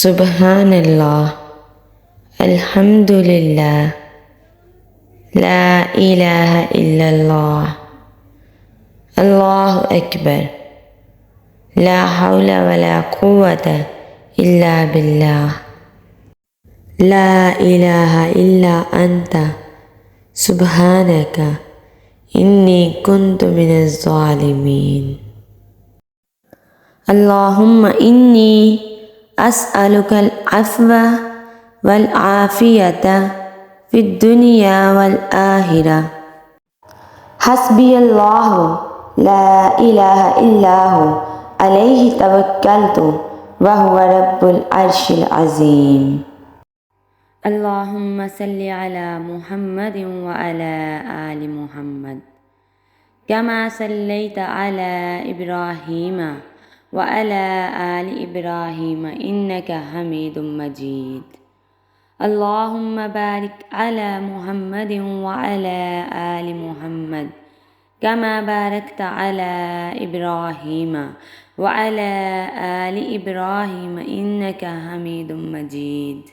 सुबहानल्लाह, अल्हम्दुलिल्लाह, ला इलाहा इल्लल्लाह, अल्लाहु अकबर, ला हौला वला कुव्वता इल्ला बिल्लाह, ला इलाहा इल्ला अंता सुबहानका इन्नी कुन्तु मिनज़ ज़ालिमीन। अल्लाहुम्मा इन्नी अस्अलुकल अफ़्वा वल आफ़ियता फ़िद दुनिया वल आखिरा। हस्बियल्लाहु ला इलाहा इल्ला हु अलैहि तवक्कलतु व हुवा रब्बुल अर्शिल अज़ीम। अल्लाहुम्मा सल्लि अला मुहम्मदिन व अला आलि मुहम्मद कमा सल्लैता अला इब्राहीम व अला आलि इब्राहीम इन्नका हमीदुम मजीद। अल्लाहुम्मा बारिक अला मुहम्मदिन व अला आलि मुहम्मद कमा बारकता अला इब्राहीम व अला आलि इब्राहीम इन्नका हमीदुम मजीद।